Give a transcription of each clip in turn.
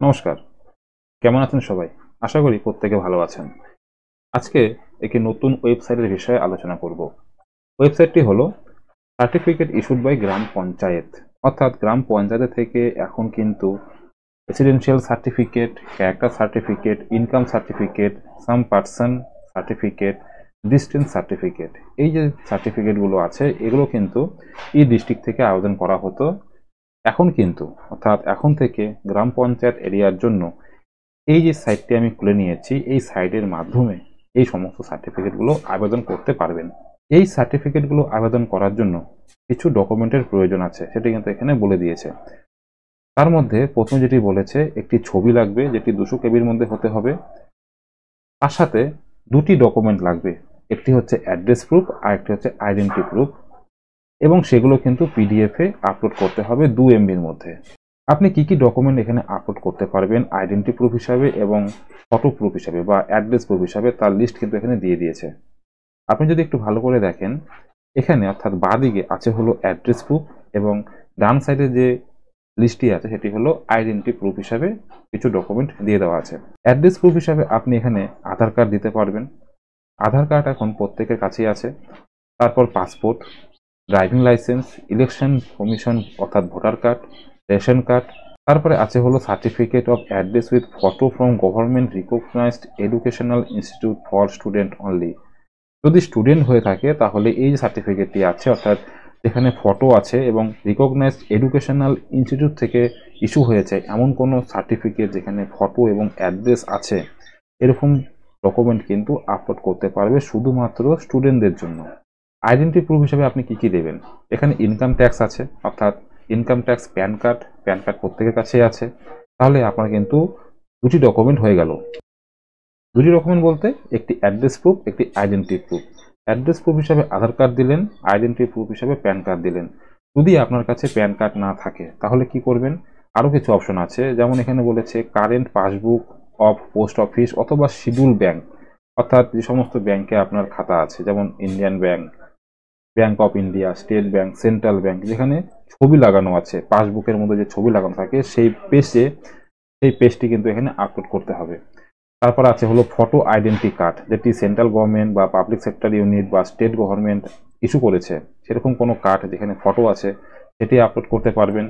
নমস্কার, কেমন আছেন সবাই? আশা করি প্রত্যেকে ভালো আছেন। আজকে একটি নতুন ওয়েবসাইটের বিষয়ে আলোচনা করব। ওয়েবসাইটটি হলো certificate issued by gram panchayat. অর্থাৎ গ্রাম পঞ্চায়েত থেকে এখন কিন্তু residential certificate, character certificate, income certificate, some person certificate, distance certificate, এই যে সার্টিফিকেটগুলো আছে এগুলো কিন্তু এই ডিস্ট্রিক্ট থেকে আবেদন করা হতো। এখন কিন্তু অর্থাৎ এখন থেকে গ্রাম পঞ্চায়েত এরিয়ার জন্য এই যে সাইটটি আমি খুলে নিয়েছি, এই সাইটের মাধ্যমে এই সমস্ত সার্টিফিকেটগুলো আবেদন করতে পারবেন। এই সার্টিফিকেটগুলো আবেদন করার জন্য কিছু ডকুমেন্টের প্রয়োজন আছে, সেটি কিন্তু এখানে বলে দিয়েছে। তার মধ্যে প্রথমে যেটি বলেছে, একটি ছবি লাগবে যেটি 200 কেবির মধ্যে হতে হবে। তার সাথে দুটি ডকুমেন্ট লাগবে, একটি হচ্ছে অ্যাড্রেস প্রুফ আর একটি হচ্ছে আইডেন্টি প্রুফ, এবং সেগুলো কিন্তু পিডিএফে আপলোড করতে হবে 2 MBর মধ্যে। আপনি কি কি ডকুমেন্ট এখানে আপলোড করতে পারবেন আইডেন্টি প্রুফ হিসাবে এবং ফটো প্রুফ হিসাবে বা অ্যাড্রেস প্রুফ হিসাবে, তার লিস্ট কিন্তু এখানে দিয়ে দিয়েছে। আপনি যদি একটু ভালো করে দেখেন, এখানে অর্থাৎ বাঁদিকে আছে হলো অ্যাড্রেস প্রুফ এবং ডান সাইডে যে লিস্টটি আছে সেটি হলো আইডেন্টি প্রুফ হিসাবে কিছু ডকুমেন্ট দিয়ে দেওয়া আছে। অ্যাড্রেস প্রুফ হিসাবে আপনি এখানে আধার কার্ড দিতে পারবেন। আধার কার্ড এখন প্রত্যেকের কাছেই আছে। তারপর passport, driving license, election commission অর্থাৎ ভোটার কার্ড, রেশন কার্ড। তারপরে আছে হলো certificate of address with photo from government recognized educational institute for student only. যদি স্টুডেন্ট হয়ে থাকে তাহলে এই যে সার্টিফিকেটটি আছে, অর্থাৎ যেখানে ফটো আছে এবং রিকগনাইজড এডুকেশনাল ইনস্টিটিউট থেকে ইস্যু হয়েছে এমন কোনো সার্টিফিকেট যেখানে ফটো এবং অ্যাড্রেস আছে, এরকম ডকুমেন্ট কিন্তু আপলোড করতে পারবে শুধুমাত্র স্টুডেন্টদের জন্য। আইডেন্টি প্রুফ হিসেবে আপনি কি কি দেবেন? এখানে ইনকাম ট্যাক্স আছে, অর্থাৎ ইনকাম ট্যাক্স, প্যান কার্ড প্রত্যেকের কাছেই আছে। তাহলে আপনার কিন্তু দুটি ডকুমেন্ট হয়ে গেল। দুটি ডকুমেন্ট বলতে একটি অ্যাড্রেস প্রুফ, একটি আইডেন্টি প্রুফ। অ্যাড্রেস প্রুফ হিসাবে আধার কার্ড দিলেন, আইডেন্টি প্রুফ হিসাবে প্যান কার্ড দিলেন। যদি আপনার কাছে প্যান কার্ড না থাকে তাহলে কি করবেন? আরও কিছু অপশন আছে, যেমন এখানে বলেছে current passbook of post office অথবা শিডিউল ব্যাংক, অর্থাৎ যে সমস্ত ব্যাংকে আপনার খাতা আছে, যেমন Indian bank, bank of India, state bank, central bank, যেখানে ছবি লাগানো আছে, পাসবুকের মধ্যে যে ছবি লাগানো থাকে সেই পেজটি কিন্তু এখানে আপলোড করতে হবে। তারপর আছে হলো ফটো আইডেন্টি কার্ড, যেটি সেন্ট্রাল গভর্নমেন্ট বা পাবলিক সেক্টর ইউনিট বা স্টেট গভর্নমেন্ট ইস্যু করেছে, সেরকম কোনো কার্ড যেখানে ফটো আছে সেটি আপলোড করতে পারবেন।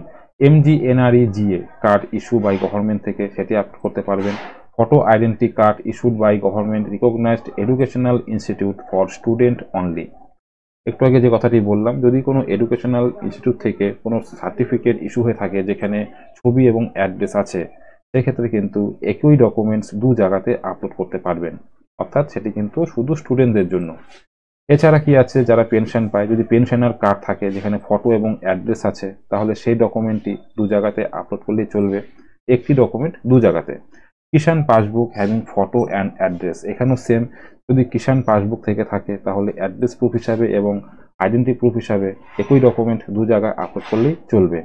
MGNREGA card issue by government থেকে, সেটি আপলোড করতে পারবেন। Photo identity card issued by government recognized educational institute for student only. একটু আগে যে কথাটি বললাম, যদি কোনো এডুকেশনাল ইনস্টিটিউট থেকে কোনো সার্টিফিকেট ইস্যু হয়ে থাকে যেখানে ছবি এবং অ্যাড্রেস আছে, সেক্ষেত্রে কিন্তু একই ডকুমেন্টস দু জায়গাতে আপলোড করতে পারবেন, অর্থাৎ সেটি কিন্তু শুধু স্টুডেন্টদের জন্য। এছাড়া কি আছে, যারা পেনশন পায়, যদি পেনশনার কার্ড থাকে যেখানে ফটো এবং অ্যাড্রেস আছে, তাহলে সেই ডকুমেন্টটি দু জায়গাতে আপলোড করলেই চলবে, একটি ডকুমেন্ট দু জায়গাতে। Kisan passbook having photo and address, এখানেও সেম, যদি কিষাণ পাসবুক থেকে থাকে তাহলে অ্যাড্রেস প্রুফ হিসাবে এবং আইডেন্টি প্রুফ হিসাবে একই ডকুমেন্ট দু জায়গায় আপলোড করলেই চলবে।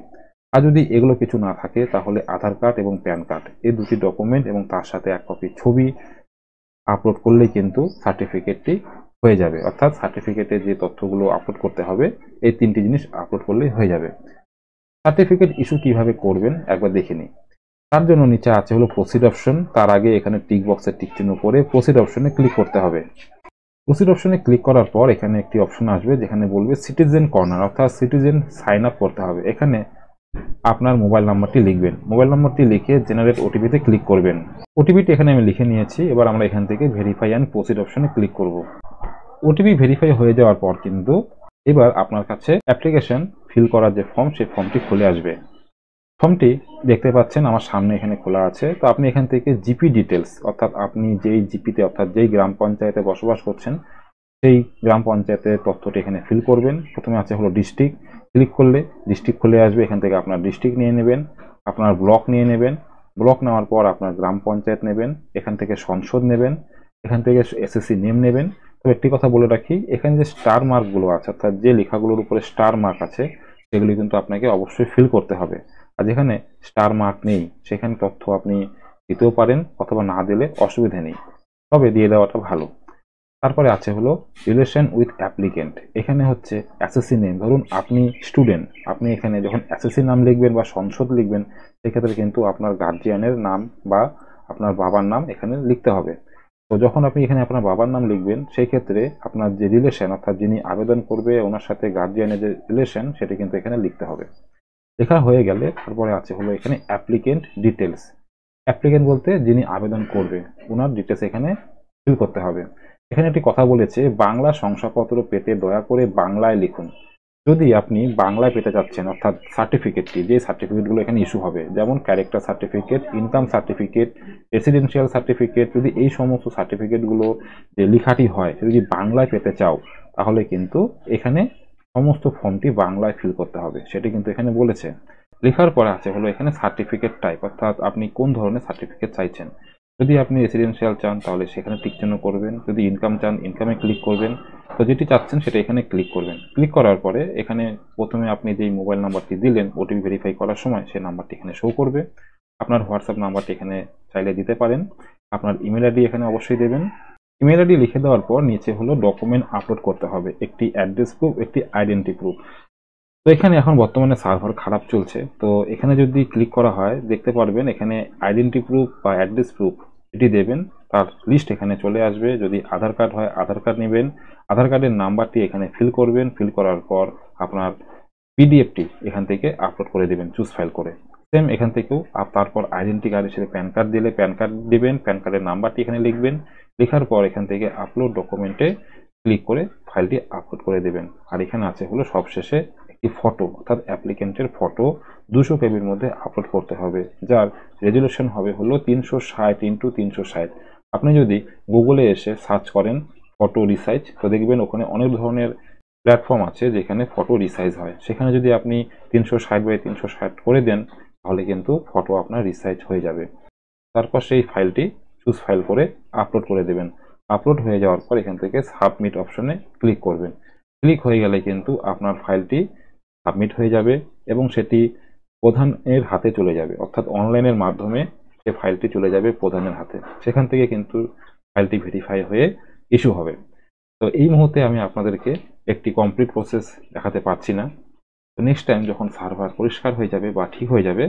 আর যদি এগুলো কিছু না থাকে তাহলে আধার কার্ড এবং প্যান কার্ড, এই দুটি ডকুমেন্ট এবং তার সাথে এক কপি ছবি আপলোড করলেই কিন্তু সার্টিফিকেটটি হয়ে যাবে। অর্থাৎ সার্টিফিকেটে যে তথ্যগুলো আপলোড করতে হবে এই তিনটি জিনিস আপলোড করলেই হয়ে যাবে। সার্টিফিকেট ইস্যু কিভাবে করবেন একবার দেখে নিই। তার জন্য নিচে আছে হলো প্রসিড অপশন, তার আগে এখানে টিক বক্সের টিক চিহ্ন করে প্রসিড অপশনে ক্লিক করতে হবে। প্রসিড অপশনে ক্লিক করার পর এখানে একটি অপশন আসবে যেখানে বলবে সিটিজেন কর্নার, অর্থাৎ সিটিজেন সাইন আপ করতে হবে। এখানে আপনার মোবাইল নাম্বারটি লিখবেন, মোবাইল নাম্বারটি লিখে জেনারেট ওটিপিতে ক্লিক করবেন। ওটিপিটি এখানে আমি লিখে নিয়েছি। এবার আমরা এখান থেকে ভেরিফাই অ্যান্ড প্রসিড অপশনে ক্লিক করব। ওটিপি ভেরিফাই হয়ে যাওয়ার পর কিন্তু এবার আপনার কাছে অ্যাপ্লিকেশন ফিল করার যে ফর্ম, সেই ফর্মটি খুলে আসবে। ফর্মটি দেখতে পাচ্ছেন আমার সামনে এখানে খোলা আছে। তো আপনি এখান থেকে জিপি ডিটেলস, অর্থাৎ আপনি যেই জিপিতে অর্থাৎ যেই গ্রাম পঞ্চায়েতে বসবাস করছেন সেই গ্রাম পঞ্চায়েতের তথ্যটি এখানে ফিল করবেন। প্রথমে আছে হলো ডিস্ট্রিক্ট, ক্লিক করলে ডিস্ট্রিক্ট খুলে আসবে। এখান থেকে আপনার ডিস্ট্রিক্ট নিয়ে নেবেন, আপনার ব্লক নিয়ে নেবেন, ব্লক নেওয়ার পর আপনার গ্রাম পঞ্চায়েত নেবেন, এখান থেকে সংসদ নেবেন, এখান থেকে এসএসসি নেম নেবেন। তো একটি কথা বলে রাখি, এখানে যে স্টার মার্কগুলো আছে, অর্থাৎ যে লেখাগুলোর উপরে স্টার মার্ক আছে, সেগুলি কিন্তু আপনাকে অবশ্যই ফিল করতে হবে। আর যেখানে স্টার মার্ক নেই সেখানে তথ্য আপনি দিতেও পারেন অথবা না দিলে অসুবিধা নেই, তবে দিয়ে দেওয়াটা ভালো। তারপরে আছে হলো রিলেশন উইথ অ্যাপ্লিকেন্ট। এখানে হচ্ছে এসএসসি নেম। ধরুন আপনি স্টুডেন্ট, আপনি এখানে যখন এসএসসি নাম লিখবেন বা সংসদ লিখবেন, সেক্ষেত্রে কিন্তু আপনার গার্জিয়ানের নাম বা আপনার বাবার নাম এখানে লিখতে হবে। তো যখন আপনি এখানে আপনার বাবার নাম লিখবেন, সেই ক্ষেত্রে আপনার যে রিলেশন, অর্থাৎ যিনি আবেদন করবে ওনার সাথে গার্জিয়ানের যে রিলেশন, সেটি কিন্তু এখানে লিখতে হবে। লেখা হয়ে গেলে তারপরে আছে হলো এখানে অ্যাপ্লিকেন্ট ডিটেলস। অ্যাপ্লিকেন্ট বলতে যিনি আবেদন করবে ওনার ডিটেলস এখানে ফিল করতে হবে। এখানে একটি কথা বলেছে, বাংলা শংসাপত্র পেতে দয়া করে বাংলায় লিখুন। যদি আপনি বাংলায় পেতে যাচ্ছেন, অর্থাৎ সার্টিফিকেটটি, যে সার্টিফিকেটগুলো এখানে ইস্যু হবে, যেমন character certificate, income certificate, residential certificate, যদি এই সমস্ত সার্টিফিকেটগুলো যে লেখাটি হয় যদি বাংলায় পেতে চাও, তাহলে কিন্তু এখানে সমস্ত ফর্মটি বাংলায় ফিল করতে হবে, সেটি কিন্তু এখানে বলেছে। লেখার পরে আছে হলো এখানে সার্টিফিকেট টাইপ, অর্থাৎ আপনি কোন ধরনের সার্টিফিকেট চাইছেন। যদি আপনি রেসিডেন্সিয়াল চান তাহলে সেখানে টিক চিহ্ন করবেন, যদি ইনকাম চান ইনকামে ক্লিক করবেন। তো যেটি চাচ্ছেন সেটা এখানে ক্লিক করবেন। ক্লিক করার পরে এখানে প্রথমে আপনি যেই মোবাইল নাম্বারটি দিলেন ওটিপি ভেরিফাই করার সময়, সেই নাম্বারটি এখানে শো করবে। আপনার হোয়াটসঅ্যাপ নাম্বারটি এখানে চাইলে দিতে পারেন। আপনার ইমেল আইডি এখানে অবশ্যই দেবেন। ইমেল আইডি লিখে দেওয়ার পর নিচে হলো ডকুমেন্ট আপলোড করতে হবে, একটি অ্যাড্রেস প্রুফ, একটি আইডেন্টি প্রুফ। তো এখানে এখন বর্তমানে সার্ভার খারাপ চলছে, তো এখানে যদি ক্লিক করা হয় দেখতে পারবেন এখানে আইডেন্টি প্রুফ বা অ্যাড্রেস প্রুফ এটি দেবেন, তার লিস্ট এখানে চলে আসবে। যদি আধার কার্ড হয় আধার কার্ড নেবেন, আধার কার্ডের নাম্বারটি এখানে ফিল করবেন। ফিল করার পর আপনার পিডিএফটি এখান থেকে আপলোড করে দেবেন চুজ ফাইল করে। সেম এখান থেকেও তারপর আইডেন্টি কার্ড হিসেবে প্যান কার্ড দিলে প্যান কার্ড দিবেন, প্যান কার্ডের নাম্বারটি এখানে লিখবেন। লেখার পর এখান থেকে আপলোড ডকুমেন্টে ক্লিক করে ফাইলটি আপলোড করে দেবেন। আর এখানে আছে হলো সবশেষে একটি ফটো, অর্থাৎ অ্যাপ্লিকেন্টের ফটো 200 কেবির মধ্যে আপলোড করতে হবে, যার রেজলিউশন হবে হলো 360x360। আপনি যদি গুগলে এসে সার্চ করেন ফটো রিসাইজ, তো দেখবেন ওখানে অনেক ধরনের প্ল্যাটফর্ম আছে যেখানে ফটো রিসাইজ হয়। সেখানে যদি আপনি 360x360 করে দেন, তাহলে কিন্তু ফটো আপনার রিসাইজ হয়ে যাবে। তারপর সেই ফাইলটি চুজ ফাইল করে আপলোড করে দেবেন। আপলোড হয়ে যাওয়ার পর এখান থেকে সাবমিট অপশনে ক্লিক করবেন। ক্লিক হয়ে গেলে কিন্তু আপনার ফাইলটি সাবমিট হয়ে যাবে এবং সেটি প্রধানের হাতে চলে যাবে, অর্থাৎ অনলাইনের মাধ্যমে সে ফাইলটি চলে যাবে প্রধানের হাতে। সেখান থেকে কিন্তু ফাইলটি ভেরিফাই হয়ে ইস্যু হবে। তো এই মুহূর্তে আমি আপনাদেরকে একটি কমপ্লিট প্রসেস দেখাতে পারছি না। তো নেক্সট টাইম যখন সার্ভার পরিষ্কার হয়ে যাবে বা ঠিক হয়ে যাবে,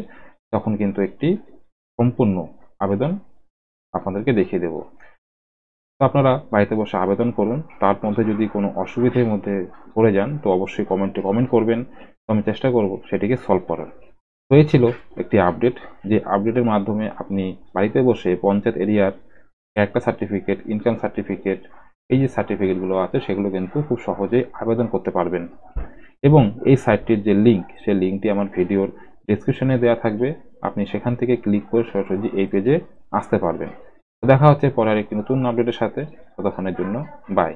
তখন কিন্তু একটি সম্পূর্ণ আবেদন আপনাদেরকে দেখিয়ে দেব। তো আপনারা বাড়িতে বসে আবেদন করুন। তার মধ্যে যদি কোনো অসুবিধার মধ্যে পড়ে যান তো অবশ্যই কমেন্টে কমেন্ট করবেন, তো আমি চেষ্টা করব সেটিকে সলভ করার। তো এই ছিল একটি আপডেট, যে আপডেটের মাধ্যমে আপনি বাড়িতে বসে পঞ্চায়েত এরিয়ার ক্যারেক্টার সার্টিফিকেট, ইনকাম সার্টিফিকেট, এই যে সার্টিফিকেটগুলো আছে সেগুলো কিন্তু খুব সহজেই আবেদন করতে পারবেন। এবং এই সাইটটির যে লিঙ্ক, সেই লিঙ্কটি আমার ভিডিওর ডেসক্রিপশনে দেওয়া থাকবে। আপনি সেখান থেকে ক্লিক করে সরাসরি এই পেজে আসতে পারবেন। দেখা হচ্ছে পরের একটি নতুন আপডেটের সাথে। ততক্ষণের জন্য বাই।